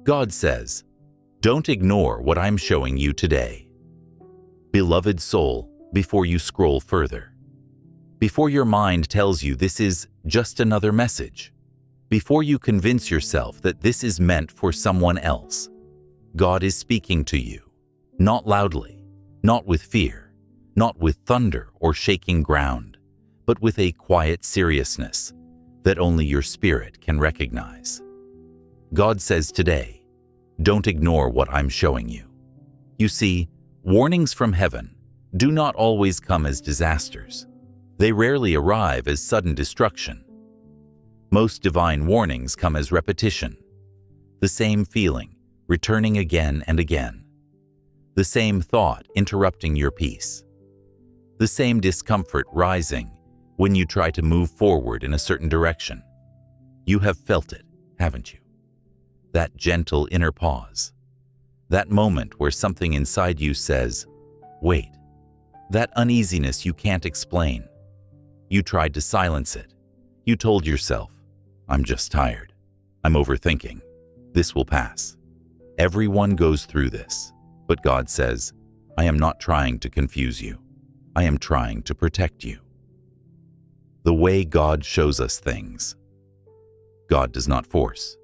God says, "Don't ignore what I'm showing you today." Beloved soul, before you scroll further, before your mind tells you this is just another message, before you convince yourself that this is meant for someone else, God is speaking to you, not loudly, not with fear, not with thunder or shaking ground, but with a quiet seriousness that only your spirit can recognize. God says today, don't ignore what I'm showing you. You see, warnings from heaven do not always come as disasters. They rarely arrive as sudden destruction. Most divine warnings come as repetition, the same feeling returning again and again, the same thought interrupting your peace, the same discomfort rising when you try to move forward in a certain direction. You have felt it, haven't you? That gentle inner pause, that moment where something inside you says, wait, that uneasiness you can't explain. You tried to silence it. You told yourself, I'm just tired. I'm overthinking. This will pass. Everyone goes through this, but God says, I am not trying to confuse you. I am trying to protect you. The way God shows us things. God does not force.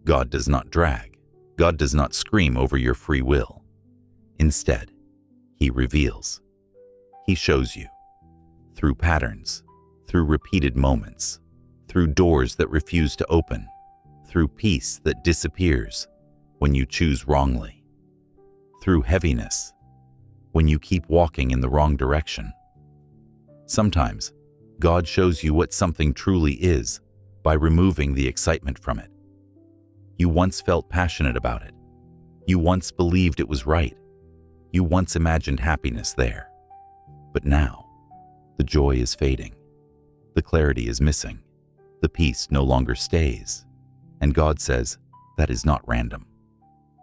God does not drag. God does not scream over your free will. Instead, He reveals. He shows you through patterns, through repeated moments, through doors that refuse to open, through peace that disappears when you choose wrongly, through heaviness when you keep walking in the wrong direction. Sometimes, God shows you what something truly is by removing the excitement from it. You once felt passionate about it. You once believed it was right. You once imagined happiness there. But now, the joy is fading. The clarity is missing. The peace no longer stays. And God says, that is not random.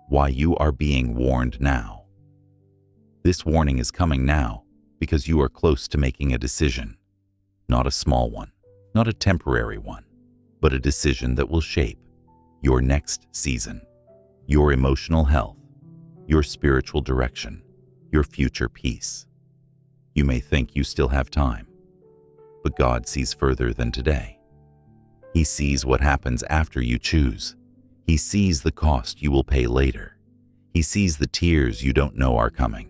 Why, you are being warned now. This warning is coming now because you are close to making a decision. Not a small one, not a temporary one, but a decision that will shape your next season, your emotional health, your spiritual direction, your future peace. You may think you still have time, but God sees further than today. He sees what happens after you choose. He sees the cost you will pay later. He sees the tears you don't know are coming.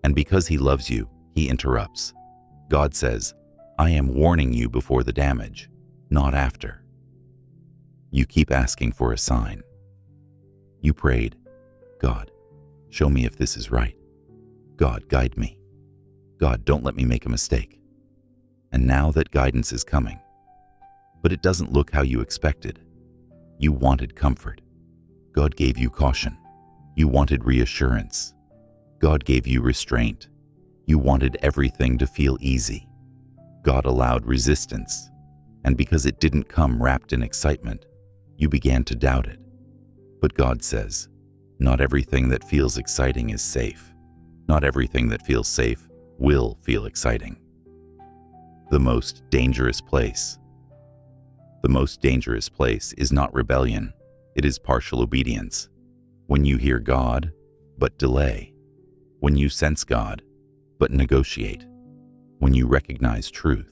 And because He loves you, He interrupts. God says, I am warning you before the damage, not after. You keep asking for a sign. You prayed, God, show me if this is right. God, guide me. God, don't let me make a mistake. And now that guidance is coming, but it doesn't look how you expected. You wanted comfort. God gave you caution. You wanted reassurance. God gave you restraint. You wanted everything to feel easy. God allowed resistance, and because it didn't come wrapped in excitement, you began to doubt it. But God says, not everything that feels exciting is safe. Not everything that feels safe will feel exciting. The most dangerous place. The most dangerous place is not rebellion, it is partial obedience. When you hear God, but delay. When you sense God, but negotiate. When you recognize truth,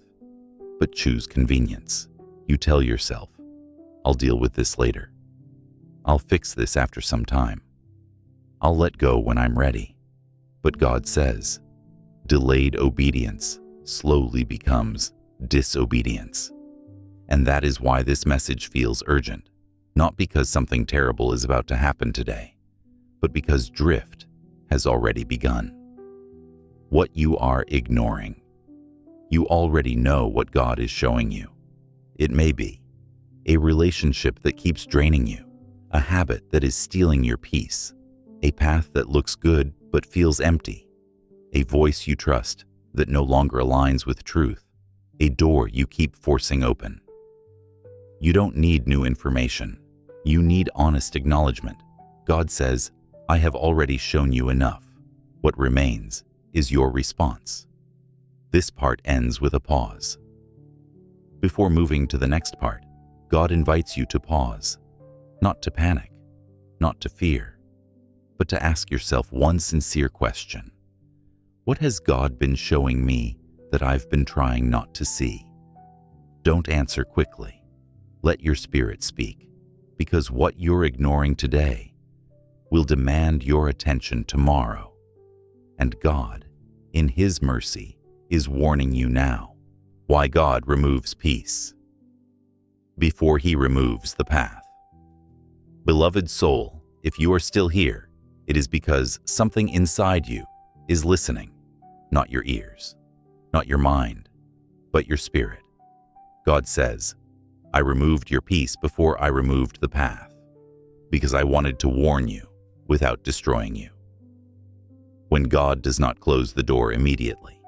but choose convenience. You tell yourself, I'll deal with this later. I'll fix this after some time. I'll let go when I'm ready. But God says, delayed obedience slowly becomes disobedience. And that is why this message feels urgent, not because something terrible is about to happen today, but because drift has already begun. What you are ignoring. You already know what God is showing you. It may be a relationship that keeps draining you, a habit that is stealing your peace, a path that looks good but feels empty, a voice you trust that no longer aligns with truth, a door you keep forcing open. You don't need new information. You need honest acknowledgement. God says, I have already shown you enough. What remains is your response. This part ends with a pause. Before moving to the next part, God invites you to pause, not to panic, not to fear, but to ask yourself one sincere question. What has God been showing me that I've been trying not to see? Don't answer quickly. Let your spirit speak, because what you're ignoring today will demand your attention tomorrow. And God, in His mercy, is warning you now. Why God removes peace before He removes the path. Beloved soul, if you are still here, it is because something inside you is listening, not your ears, not your mind, but your spirit. God says, I removed your peace before I removed the path, because I wanted to warn you without destroying you. When God does not close the door immediately.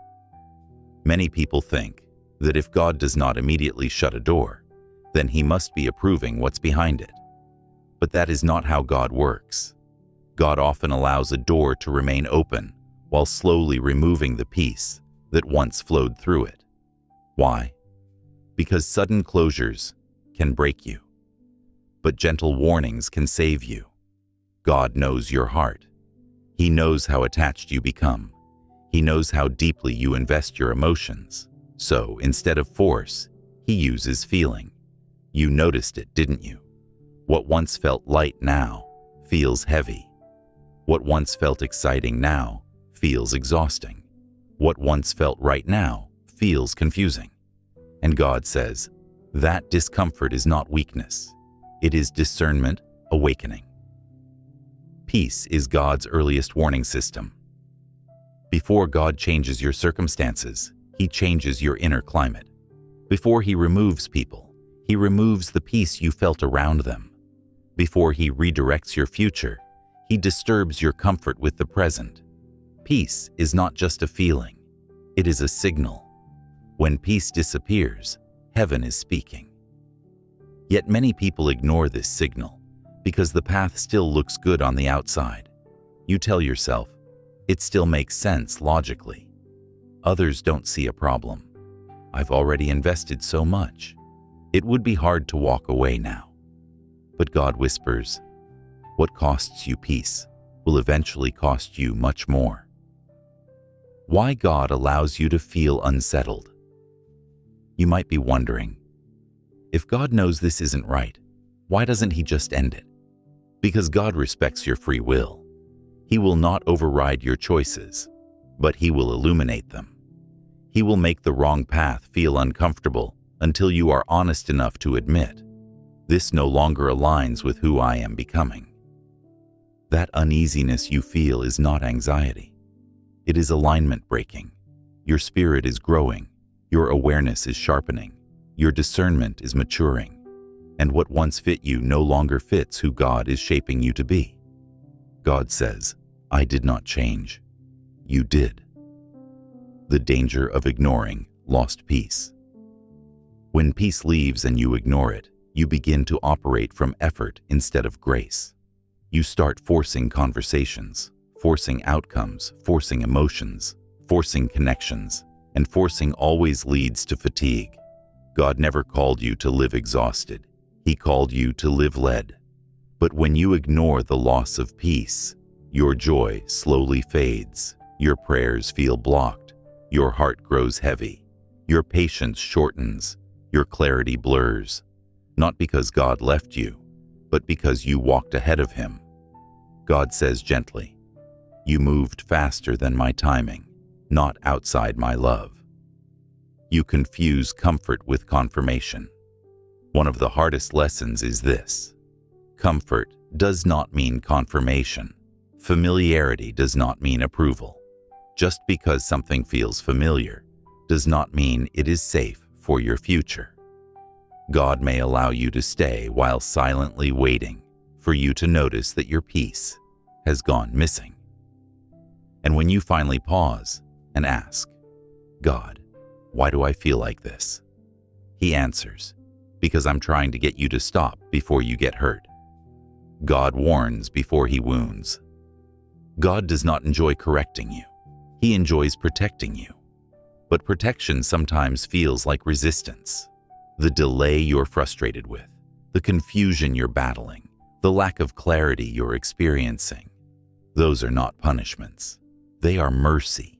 Many people think that if God does not immediately shut a door, then He must be approving what's behind it. But that is not how God works. God often allows a door to remain open while slowly removing the peace that once flowed through it. Why? Because sudden closures can break you, but gentle warnings can save you. God knows your heart. He knows how attached you become. He knows how deeply you invest your emotions. So, instead of force, He uses feeling. You noticed it, didn't you? What once felt light now feels heavy. What once felt exciting now feels exhausting. What once felt right now feels confusing. And God says, that discomfort is not weakness. It is discernment awakening. Peace is God's earliest warning system. Before God changes your circumstances, He changes your inner climate. Before He removes people, He removes the peace you felt around them. Before He redirects your future, He disturbs your comfort with the present. Peace is not just a feeling. It is a signal. When peace disappears, heaven is speaking. Yet many people ignore this signal because the path still looks good on the outside. You tell yourself, it still makes sense logically. Others don't see a problem. I've already invested so much. It would be hard to walk away now. But God whispers, what costs you peace will eventually cost you much more. Why God allows you to feel unsettled? You might be wondering, if God knows this isn't right, why doesn't He just end it? Because God respects your free will. He will not override your choices, but He will illuminate them. He will make the wrong path feel uncomfortable until you are honest enough to admit, this no longer aligns with who I am becoming. That uneasiness you feel is not anxiety. It is alignment breaking. Your spirit is growing. Your awareness is sharpening. Your discernment is maturing. And what once fit you no longer fits who God is shaping you to be. God says, I did not change. You did. The danger of ignoring lost peace. When peace leaves and you ignore it, you begin to operate from effort instead of grace. You start forcing conversations, forcing outcomes, forcing emotions, forcing connections, and forcing always leads to fatigue. God never called you to live exhausted. He called you to live led. But when you ignore the loss of peace, your joy slowly fades, your prayers feel blocked, your heart grows heavy, your patience shortens, your clarity blurs, not because God left you, but because you walked ahead of Him. God says gently, you moved faster than my timing, not outside my love. You confuse comfort with confirmation. One of the hardest lessons is this. Comfort does not mean confirmation. Familiarity does not mean approval. Just because something feels familiar does not mean it is safe for your future. God may allow you to stay while silently waiting for you to notice that your peace has gone missing. And when you finally pause and ask, God, why do I feel like this? He answers, because I'm trying to get you to stop before you get hurt. God warns before He wounds. God does not enjoy correcting you. He enjoys protecting you. But protection sometimes feels like resistance. The delay you're frustrated with, the confusion you're battling, the lack of clarity you're experiencing. Those are not punishments. They are mercy.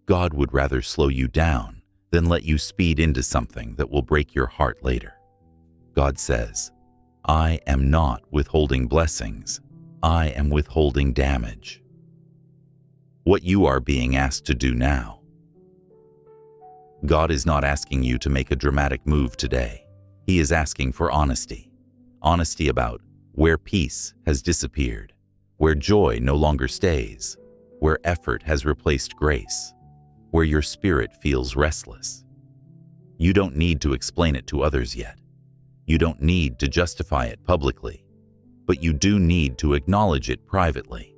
God would rather slow you down than let you speed into something that will break your heart later. God says, I am not withholding blessings. I am withholding damage. What you are being asked to do now. God is not asking you to make a dramatic move today. He is asking for honesty. Honesty about where peace has disappeared, where joy no longer stays, where effort has replaced grace, where your spirit feels restless. You don't need to explain it to others yet. You don't need to justify it publicly, but you do need to acknowledge it privately.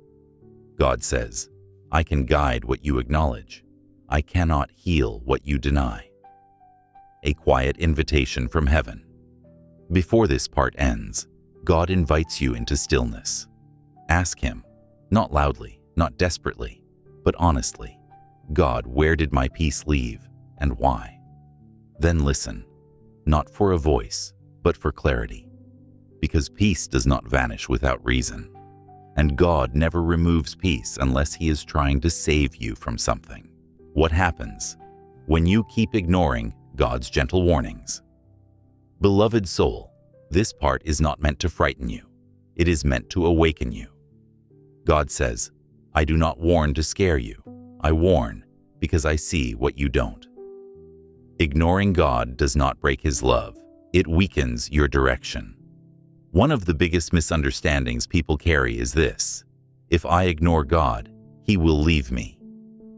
God says, I can guide what you acknowledge. I cannot heal what you deny. A quiet invitation from heaven. Before this part ends, God invites you into stillness. Ask Him, not loudly, not desperately, but honestly, God, where did my peace leave and why? Then listen, not for a voice, but for clarity. Because peace does not vanish without reason. And God never removes peace unless He is trying to save you from something. What happens when you keep ignoring God's gentle warnings? Beloved soul, this part is not meant to frighten you. It is meant to awaken you. God says, I do not warn to scare you. I warn because I see what you don't. Ignoring God does not break His love. It weakens your direction. One of the biggest misunderstandings people carry is this: if I ignore God, He will leave me.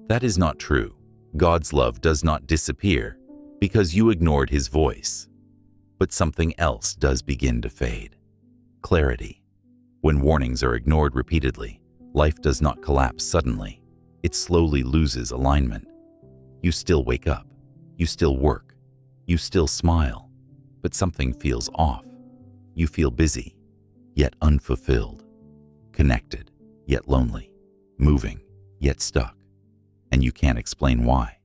That is not true. God's love does not disappear because you ignored His voice. But something else does begin to fade. Clarity. When warnings are ignored repeatedly, life does not collapse suddenly. It slowly loses alignment. You still wake up. You still work. You still smile. But something feels off. You feel busy, yet unfulfilled. Connected, yet lonely. Moving, yet stuck. And you can't explain why.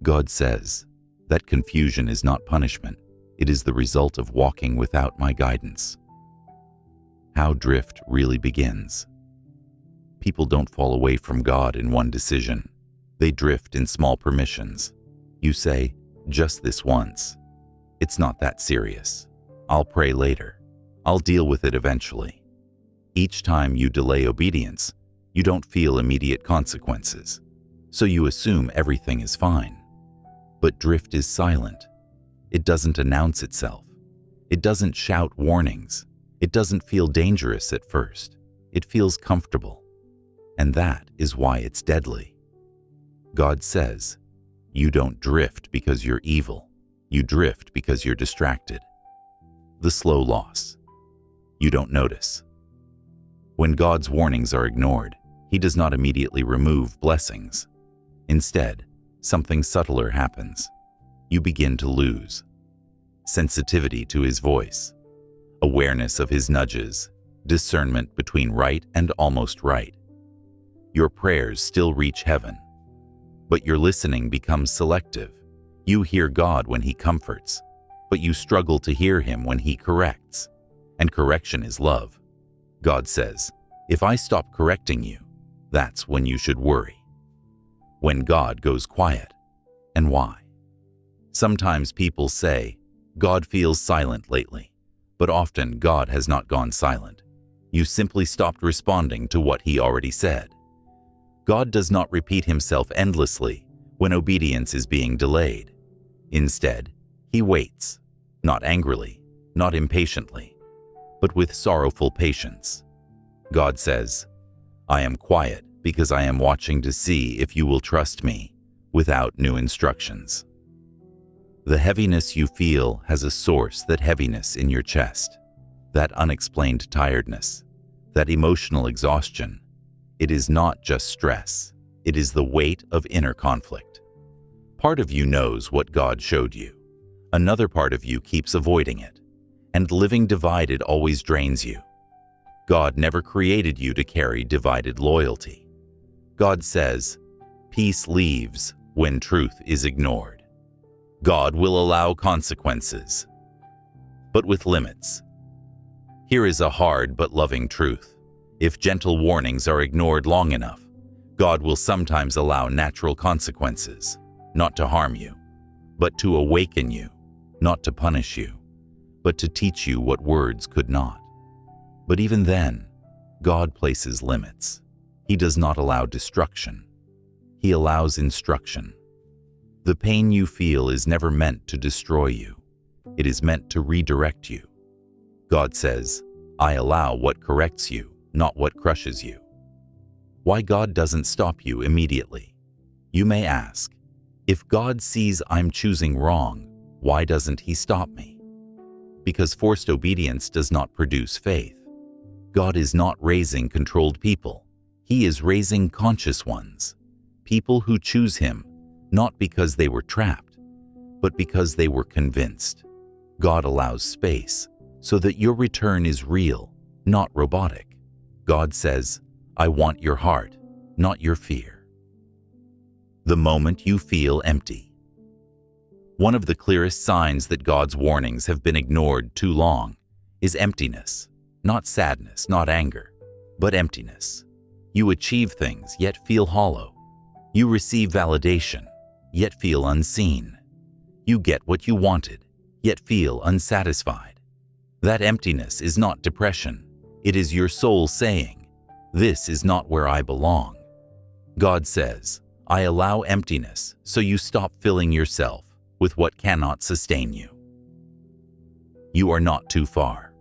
God says that confusion is not punishment. It is the result of walking without my guidance. How drift really begins. People don't fall away from God in one decision. They drift in small permissions. You say, just this once. It's not that serious. I'll pray later. I'll deal with it eventually. Each time you delay obedience, you don't feel immediate consequences, so you assume everything is fine. But drift is silent. It doesn't announce itself. It doesn't shout warnings. It doesn't feel dangerous at first. It feels comfortable. And that is why it's deadly. God says, you don't drift because you're evil. You drift because you're distracted. The slow loss. You don't notice. When God's warnings are ignored, He does not immediately remove blessings. Instead, something subtler happens. You begin to lose sensitivity to His voice, awareness of His nudges, discernment between right and almost right. Your prayers still reach heaven, but your listening becomes selective. You hear God when He comforts, but you struggle to hear Him when He corrects. And correction is love. God says, if I stop correcting you, that's when you should worry. When God goes quiet. And why? Sometimes people say, God feels silent lately, but often God has not gone silent. You simply stopped responding to what He already said. God does not repeat Himself endlessly when obedience is being delayed. Instead, He waits, not angrily, not impatiently, but with sorrowful patience. God says, I am quiet because I am watching to see if you will trust me without new instructions. The heaviness you feel has a source. That heaviness in your chest, that unexplained tiredness, that emotional exhaustion. It is not just stress. It is the weight of inner conflict. Part of you knows what God showed you. Another part of you keeps avoiding it. And living divided always drains you. God never created you to carry divided loyalty. God says, peace leaves when truth is ignored. God will allow consequences, but with limits. Here is a hard but loving truth. If gentle warnings are ignored long enough, God will sometimes allow natural consequences, not to harm you, but to awaken you, not to punish you, but to teach you what words could not. But even then, God places limits. He does not allow destruction. He allows instruction. The pain you feel is never meant to destroy you. It is meant to redirect you. God says, I allow what corrects you, not what crushes you. Why God doesn't stop you immediately? You may ask, if God sees I'm choosing wrong, why doesn't He stop me? Because forced obedience does not produce faith. God is not raising controlled people. He is raising conscious ones, people who choose Him, not because they were trapped, but because they were convinced. God allows space so that your return is real, not robotic. God says, I want your heart, not your fear. The moment you feel empty. One of the clearest signs that God's warnings have been ignored too long is emptiness. Not sadness, not anger, but emptiness. You achieve things, yet feel hollow. You receive validation, yet feel unseen. You get what you wanted, yet feel unsatisfied. That emptiness is not depression. It is your soul saying, this is not where I belong. God says, I allow emptiness so you stop filling yourself with what cannot sustain you. You are not too far.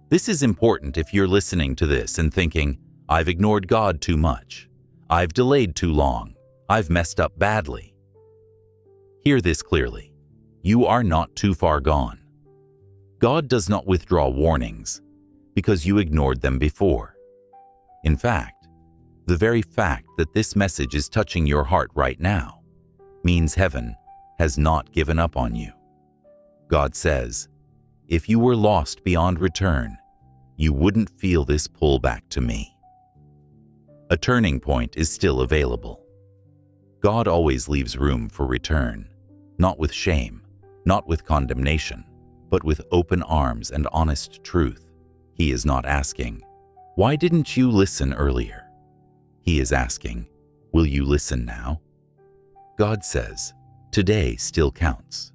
This is important if you're listening to this and thinking, I've ignored God too much. I've delayed too long. I've messed up badly. Hear this clearly. You are not too far gone. God does not withdraw warnings because you ignored them before. In fact, the very fact that this message is touching your heart right now means heaven has not given up on you. God says, if you were lost beyond return, you wouldn't feel this pull back to me. A turning point is still available. God always leaves room for return, not with shame, not with condemnation, but with open arms and honest truth. He is not asking, why didn't you listen earlier? He is asking, will you listen now? God says, today still counts.